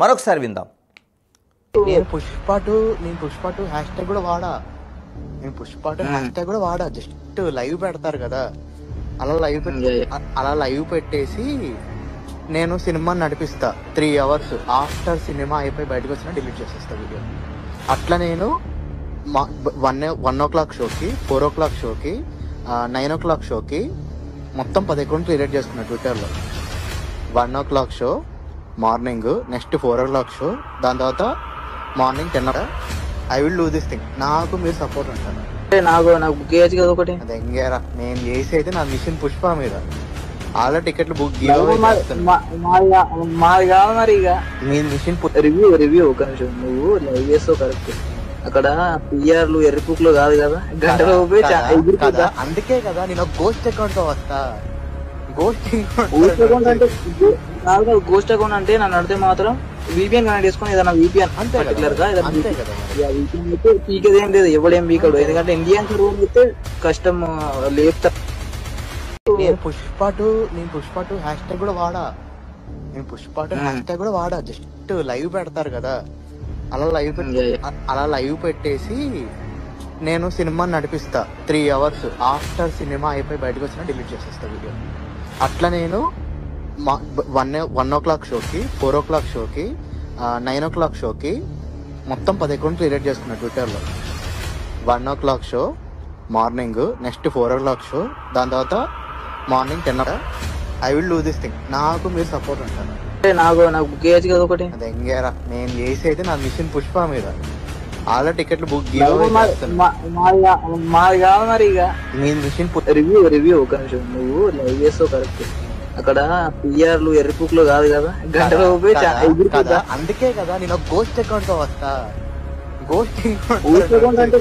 మరొకసారి విందాం. నేను పుష్ప 2 హ్యాష్ ట్యాగ్ కూడా వాడా. హ్యాష్ ట్యాగ్ కూడా వాడా. జస్ట్ లైవ్ పెడతారు కదా, అలా లైవ్ పెట్టేసి నేను సినిమా నడిపిస్తా 3 hours. ఆఫ్టర్ సినిమా అయిపోయి బయటకు వచ్చినా డిలీట్ చేసేస్తా వీడియో. అట్లా నేను 1 o'clock షోకి, 4 o'clock షోకి, 9 o'clock షోకి మొత్తం 10 అకౌంట్లు క్రియేట్ చేసుకున్నా ట్విట్టర్లో. 1 o'clock show morning, next 4 o'clock show, దాని తర్వాత morning 10 o'clock. I will do this thing. నాకు మీరు సపోర్ట్ ఉంటాను. నాకు గేజ్ కదా ఒకటి. అది ఎంగేరా నేను చేసి అయితే నా మిషన్ పుష్ప మీద ఆల్రెడీ టికెట్లు బుక్ మాది కాదు మరి. ఇక మీ మిషన్ రివ్యూ ఒక నిమిషం. నువ్వు లైవ్ చేస్తావు కరెక్ట్. అక్కడ పిఆర్లు ఎర్రిపుక్లు కాదు కదా, గంటలో కదా. అందుకే కదా నేను గోస్ట్ అకౌంట్ తో వస్తా. గోస్ట్ అకౌంట్ అంటే గోస్ట్ అకౌంట్ అంటే నన్ను అడితే మాత్రం VPN కనెక్ట్ చేసుకుని ఏదైనా VPN పర్టికులర్ గా VPN అయితే పీకేదేం లేదు, ఎవడేం పీకడు. ఎందుకంటే ఇండియన్ రూమ్ అయితే కష్టం లేపుతా. నేను పుష్ప 2 హ్యాష్ ట్యాగ్ కూడా వాడా. హ్యాష్ ట్యాగ్ కూడా వాడా. జస్ట్ లైవ్ పెడతారు కదా, అలా లైవ్ పెట్టేసి నేను సినిమా నడిపిస్తా 3 hours. ఆఫ్టర్ సినిమా అయిపోయి బయటకు వచ్చినా డిలీట్ చేసేస్తా వీడియో. అట్లా నేను 1 o'clock షోకి, 4 o'clock షోకి, 9 o'clock షోకి మొత్తం 10 అకౌంట్లు క్రియేట్ చేసుకున్నా ట్విట్టర్లో. 1 o'clock show morning, next 4 o'clock show, దాని తర్వాత morning 10 o'clock. I will do this thing. నాకు మీరు సపోర్ట్ ఉంటాను. నాకు గేజ్ కదా ఒకటి. అది ఎంగేరా నేను చేసి అయితే నా మిషన్ పుష్ప మీద ఆల్రెడీ టికెట్లు బుక్ మాది కాదు మరి. ఇక మీ మిషన్ రివ్యూ ఒక నిమిషం. నువ్వు లైవ్ చేస్తావు కరెక్ట్. అక్కడ పిఆర్లు ఎర్రిపుక్లు కాదు కదా, గంటలో కదా. అందుకే కదా నేను గోస్ట్ అకౌంట్ తో వస్తా. గోస్ట్ అకౌంట్ అంటే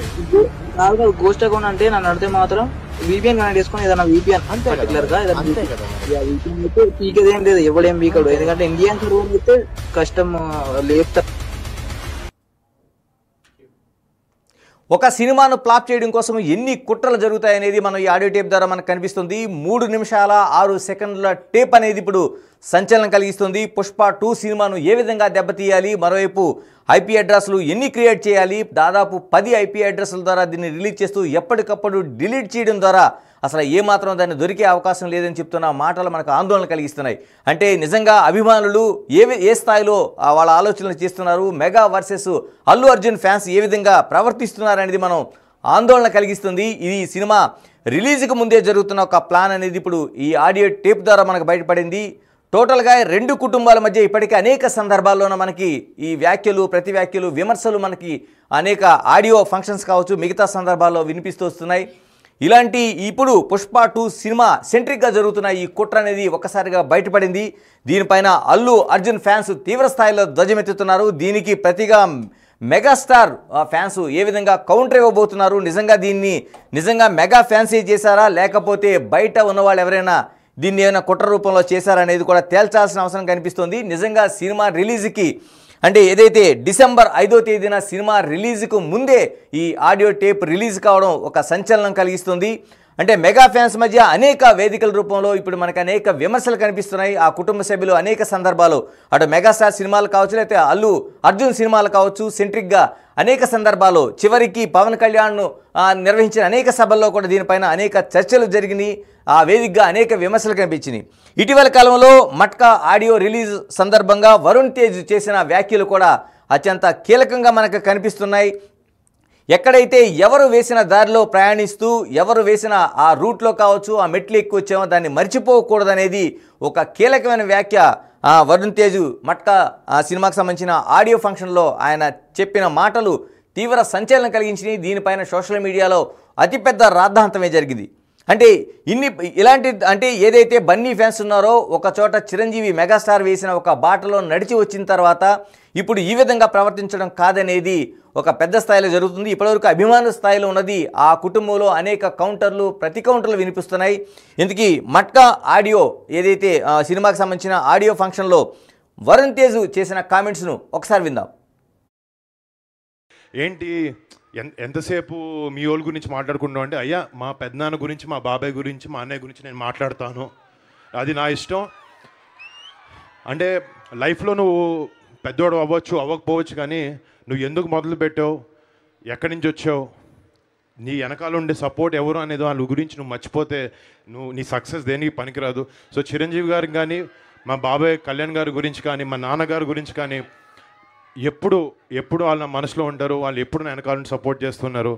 గోస్ట్ అకౌంట్ అంటే నన్ను అడితే మాత్రం VPN కనెక్ట్ చేసుకుని ఏదైనా VPN పర్టికులర్ గా VPN అయితే పీకేదేం లేదు, ఎవడేం పీకడు. ఎందుకంటే ఇండియన్ రూమ్ అయితే కష్టం లేపుతా. ఒక సినిమాను ఫ్లాప్ చేయడం కోసం ఎన్ని కుట్రలు జరుగుతాయనేది మనం ఈ ఆడియో టేప్ ద్వారా మనకు కనిపిస్తుంది. 3 నిమిషాల 6 సెకండ్ల టేప్ అనేది ఇప్పుడు సంచలనం కలిగిస్తుంది. పుష్ప 2 సినిమాను ఏ విధంగా దెబ్బతీయాలి, మరోవైపు IP అడ్రస్లు ఎన్ని క్రియేట్ చేయాలి, దాదాపు 10 IP అడ్రస్ల ద్వారా దీన్ని రిలీజ్ చేస్తూ ఎప్పటికప్పుడు డిలీట్ చేయడం ద్వారా అసలు ఏమాత్రం దాన్ని దొరికే అవకాశం లేదని చెప్తున్న మాటలు మనకు ఆందోళన కలిగిస్తున్నాయి. అంటే నిజంగా అభిమానులు ఏ స్థాయిలో వాళ్ళ ఆలోచనలు చేస్తున్నారు, mega versus Allu Arjun fans ఏ విధంగా ప్రవర్తిస్తున్నారు అనేది మనం ఆందోళన కలిగిస్తుంది. ఇది సినిమా రిలీజ్కి ముందే జరుగుతున్న ఒక ప్లాన్ అనేది ఇప్పుడు ఈ ఆడియో టేప్ ద్వారా మనకు బయటపడింది. టోటల్గా 2 కుటుంబాల మధ్య ఇప్పటికే అనేక సందర్భాల్లోనూ మనకి ఈ వ్యాఖ్యలు, ప్రతి వ్యాఖ్యలు, విమర్శలు మనకి అనేక ఆడియో ఫంక్షన్స్ కావచ్చు, మిగతా సందర్భాల్లో వినిపిస్తూ వస్తున్నాయి. ఇలాంటి ఇప్పుడు పుష్ప 2 సినిమా సెంట్రిక్గా జరుగుతున్న ఈ కుట్ర అనేది ఒక్కసారిగా బయటపడింది. దీనిపైన అల్లు అర్జున్ ఫ్యాన్స్ తీవ్ర స్థాయిలో ధ్వజమెత్తుతున్నారు. దీనికి ప్రతిగా మెగాస్టార్ ఫ్యాన్స్ ఏ విధంగా కౌంటర్ ఇవ్వబోతున్నారు, నిజంగా మెగా ఫ్యాన్సీ చేశారా, లేకపోతే బయట ఉన్నవాళ్ళు ఎవరైనా దీన్ని ఏమైనా కుట్ర రూపంలో చేశారనేది కూడా తేల్చాల్సిన అవసరం కనిపిస్తుంది. నిజంగా సినిమా రిలీజ్కి అంటే ఏదైతే డిసెంబర్ 5వ తేదీన సినిమా రిలీజ్కు ముందే ఈ ఆడియో టేప్ రిలీజ్ కావడం ఒక సంచలనం కలిగిస్తుంది. అంటే మెగా ఫ్యాన్స్ మధ్య అనేక వేదికల రూపంలో ఇప్పుడు మనకు అనేక విమర్శలు కనిపిస్తున్నాయి. ఆ కుటుంబ సభ్యులు అనేక సందర్భాలు అటు మెగాస్టార్ సినిమాలు కావచ్చు, లేకపోతే అల్లు అర్జున్ సినిమాలు కావచ్చు, సెంట్రిక్గా అనేక సందర్భాలు చివరికి పవన్ కళ్యాణ్ను నిర్వహించిన అనేక సభల్లో కూడా దీనిపైన అనేక చర్చలు జరిగినాయి. ఆ వేదికగా అనేక విమర్శలు కనిపించినాయి. ఇటీవల కాలంలో మట్కా ఆడియో రిలీజ్ సందర్భంగా వరుణ్ తేజ్ చేసిన వ్యాఖ్యలు కూడా అత్యంత కీలకంగా మనకు కనిపిస్తున్నాయి. ఎక్కడైతే ఎవరు వేసిన దారిలో ప్రయాణిస్తూ ఎవరు వేసిన ఆ రూట్లో కావచ్చు, ఆ మెట్లు ఎక్కువ వచ్చామో దాన్ని మర్చిపోకూడదనేది ఒక కీలకమైన వ్యాఖ్య వరుణ్ తేజ్ మట్కా సినిమాకి సంబంధించిన ఆడియో ఫంక్షన్లో ఆయన చెప్పిన మాటలు తీవ్ర సంచలనం కలిగించినాయి. దీనిపైన సోషల్ మీడియాలో అతిపెద్ద రాద్ధాంతమే జరిగింది. అంటే అంటే ఏదైతే బన్నీ ఫ్యాన్స్ ఉన్నారో ఒక చోట చిరంజీవి మెగాస్టార్ వేసిన ఒక బాటలో నడిచి వచ్చిన తర్వాత ఇప్పుడు ఈ విధంగా ప్రవర్తించడం కాదనేది ఒక పెద్ద స్థాయిలో జరుగుతుంది. ఇప్పటివరకు అభిమాన స్థాయిలో ఉన్నది ఆ కుటుంబంలో అనేక కౌంటర్లు, ప్రతి కౌంటర్లు వినిపిస్తున్నాయి. ఇందుకీ మట్కా ఆడియో ఏదైతే సినిమాకి సంబంధించిన ఆడియో ఫంక్షన్లో వరుణ్ తేజ్ చేసిన కామెంట్స్ను ఒకసారి విందాం. ఏంటి ఎంతసేపు మీ వాళ్ళ గురించి మాట్లాడుకుంటాం అంటే, అయ్యా మా పెద్దనాన్న గురించి, మా బాబాయ్ గురించి, మా అన్నయ్య గురించి నేను మాట్లాడతాను, అది నా ఇష్టం. అంటే లైఫ్లో నువ్వు పెద్దోడు అవ్వచ్చు అవ్వకపోవచ్చు, కానీ నువ్వు ఎందుకు మొదలు పెట్టావు, ఎక్కడి నుంచి వచ్చావు, నీ వెనకాల ఉండే సపోర్ట్ ఎవరు అనేది వాళ్ళ గురించి నువ్వు మర్చిపోతే నీ సక్సెస్ దేనికి పనికిరాదు. సో చిరంజీవి గారికి కానీ, మా బాబాయ్ కళ్యాణ్ గారి గురించి కానీ, మా నాన్నగారి గురించి కానీ ఎప్పుడు వాళ్ళ మనసులో ఉంటారు, వాళ్ళు ఎప్పుడు నా వెనకాల నుండి సపోర్ట్ చేస్తున్నారు.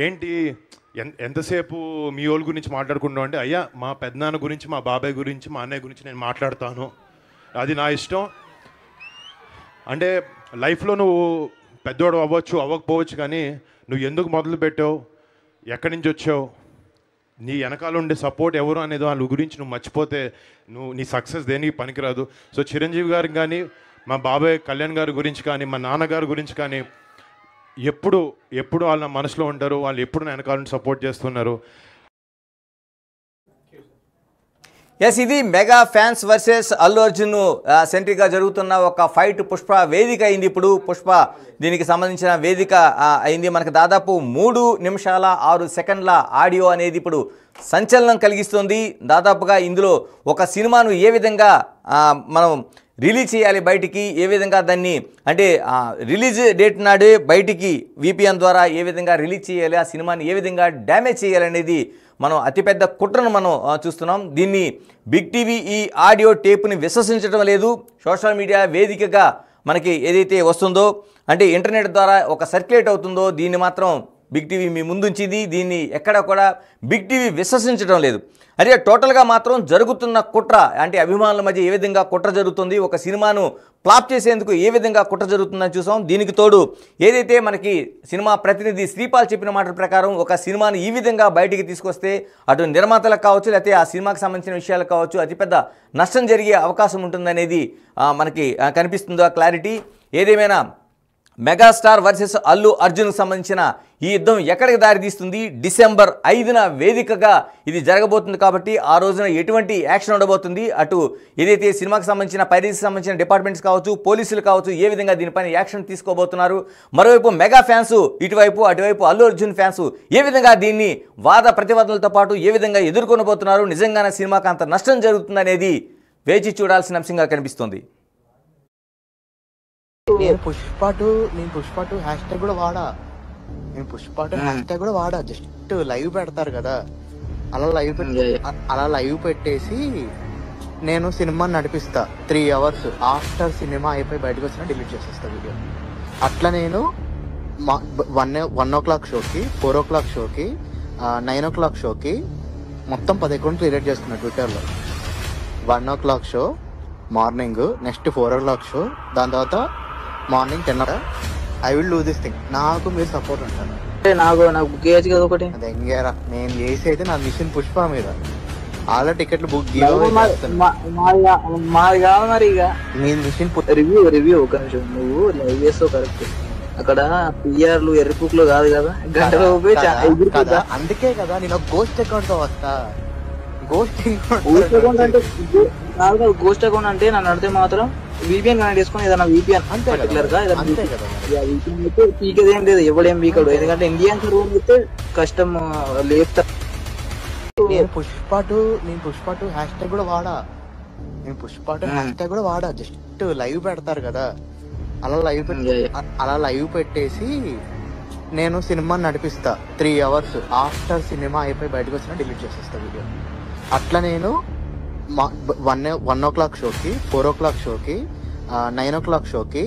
ఏంటి ఎంతసేపు మీ వాళ్ళ గురించి మాట్లాడుకుంటాం అంటే, అయ్యా మా పెద్దనాన్న గురించి, మా బాబాయ్ గురించి, మా అన్నయ్య గురించి నేను మాట్లాడతాను, అది నా ఇష్టం. అంటే లైఫ్లో నువ్వు పెద్దోడు అవ్వచ్చు అవ్వకపోవచ్చు, కానీ నువ్వు ఎందుకు మొదలు పెట్టావు, ఎక్కడి నుంచి వచ్చావు, నీ వెనకాల ఉండే సపోర్ట్ ఎవరు అనేది వాళ్ళ గురించి నువ్వు మర్చిపోతే నీ సక్సెస్ దేనికి పనికిరాదు. సో చిరంజీవి గారికి కానీ, మా బాబాయ్ కళ్యాణ్ గారి గురించి కానీ, మా నాన్నగారి గురించి కానీ ఎప్పుడు వాళ్ళ మనసులో ఉంటారు, వాళ్ళు ఎప్పుడు నా వెనకాల నుండి సపోర్ట్ చేస్తున్నారు. ఎస్, ఇది mega fans versus Allu Arjun సెంట్రిక్గా జరుగుతున్న ఒక ఫైట్. పుష్ప వేదిక అయింది. ఇప్పుడు పుష్ప దీనికి సంబంధించిన వేదిక అయింది. మనకు దాదాపు 3 నిమిషాల 6 సెకండ్ల ఆడియో అనేది ఇప్పుడు సంచలనం కలిగిస్తుంది. దాదాపుగా ఇందులో ఒక సినిమాను ఏ విధంగా మనం రిలీజ్ చేయాలి బయటికి, ఏ విధంగా దాన్ని అంటే రిలీజ్ డేట్ నాడే బయటికి VPN ద్వారా ఏ విధంగా రిలీజ్ చేయాలి, ఆ సినిమాని ఏ విధంగా డ్యామేజ్ చేయాలనేది మనం అతిపెద్ద కుట్రను మనం చూస్తున్నాం. దీన్ని బిగ్ టీవీ ఈ ఆడియో టేప్ని విశ్వసించడం లేదు. సోషల్ మీడియా వేదికగా మనకి ఏదైతే వస్తుందో, అంటే ఇంటర్నెట్ ద్వారా ఒక సర్క్యులేట్ అవుతుందో, దీన్ని మాత్రం బిగ్ టీవీ మీ ముందుంచింది. దీన్ని ఎక్కడ కూడా బిగ్ టీవీ విశ్వసించడం లేదు. అదే టోటల్గా మాత్రం జరుగుతున్న కుట్ర, అంటే అభిమానుల మధ్య ఏ విధంగా కుట్ర జరుగుతుంది, ఒక సినిమాను ఫ్లాప్ చేసేందుకు ఏ విధంగా కుట్ర జరుగుతుందని చూసాం. దీనికి తోడు ఏదైతే మనకి సినిమా ప్రతినిధి శ్రీపాల్ చెప్పిన మాట ప్రకారం ఒక సినిమాను ఈ విధంగా బయటికి తీసుకొస్తే అటు నిర్మాతలకు కావచ్చు, లేకపోతే ఆ సినిమాకి సంబంధించిన విషయాలకు కావచ్చు అతిపెద్ద నష్టం జరిగే అవకాశం ఉంటుందనేది మనకి కనిపిస్తుందో ఆ క్లారిటీ. ఏదేమైనా మెగాస్టార్ వర్సెస్ అల్లు అర్జున్కు సంబంధించిన ఈ యుద్ధం ఎక్కడికి దారితీస్తుంది, డిసెంబర్ 5న వేదికగా ఇది జరగబోతుంది. కాబట్టి ఆ రోజున ఎటువంటి యాక్షన్ ఉండబోతుంది, అటు ఏదైతే సినిమాకి సంబంధించిన పైరసీకి సంబంధించిన డిపార్ట్మెంట్స్ కావచ్చు, పోలీసులు కావచ్చు, ఏ విధంగా దీనిపైన యాక్షన్ తీసుకోబోతున్నారు. మరోవైపు మెగా ఫ్యాన్స్ ఇటువైపు, అటువైపు అల్లు అర్జున్ ఫ్యాన్స్ ఏ విధంగా దీన్ని వాద ప్రతివాదనలతో పాటు ఏ విధంగా ఎదుర్కొనబోతున్నారు, నిజంగానే సినిమాకి అంత నష్టం జరుగుతుందనేది వేచి చూడాల్సిన అంశంగా కనిపిస్తుంది. నేను పుష్ప 2 హ్యాష్ ట్యాగ్ కూడా వాడా. జస్ట్ లైవ్ పెడతారు కదా, అలా లైవ్ పెట్టేసి నేను సినిమాని నడిపిస్తా 3 hours ఆఫ్టర్ సినిమా అయిపోయి బయటకు వచ్చినా డిలీట్ చేసేస్తా వీడియో. అట్లా నేను 1 o'clock షోకి, 4 o'clock షోకి, 9 o'clock షోకి మొత్తం 10 అకౌంట్లు క్రియేట్ చేసుకున్నా ట్విట్టర్లో. 1 o'clock show morning, next 4 o'clock show, దాని తర్వాత morning 10. I will do this thing. నాకు మీరు సపోర్ట్ ఉంటారు. నాకు బుక్ చేయొచ్చు కదా ఒకటి. అది ఎంగేరా నేను చేసి అయితే నా మిషన్ పుష్ప మీద ఆల్రెడీ టికెట్లు బుక్ మాది కాదు మరి. ఇక మీ మిషన్ రివ్యూ ఒక నిమిషం, నువ్వు లైవ్ చేస్తావు కరెక్ట్. అక్కడ పిఆర్లు ఎర్రిపుక్లు కాదు కదా, గంటలో కదా. అందుకే కదా నేను గోస్ట్ అకౌంట్ తో వస్తా. గోస్ట్ అకౌంట్ అంటే గోస్ట్ అకౌంట్ అంటే నన్ను అడితే మాత్రం VPN కనెక్ట్ చేసుకుని ఏదైనా VPN పర్టికులర్ గా VPN అయితే పీకేది ఏం లేదు, ఎవడేం పీకడు. ఎందుకంటే ఇండియన్ సర్వర్ అయితే కష్టం లేపుతా. నేను పుష్ప 2 హ్యాష్ ట్యాగ్ కూడా వాడా. జస్ట్ లైవ్ పెడతారు కదా, అలా లైవ్ పెట్టేసి నేను సినిమాని నడిపిస్తా 3 hours ఆఫ్టర్ సినిమా అయిపోయి బయటకు వచ్చినా డిలీట్ చేసేస్తా వీడియో. అట్లా నేను 1 o'clock షోకి, 4 o'clock షోకి, 9 o'clock షోకి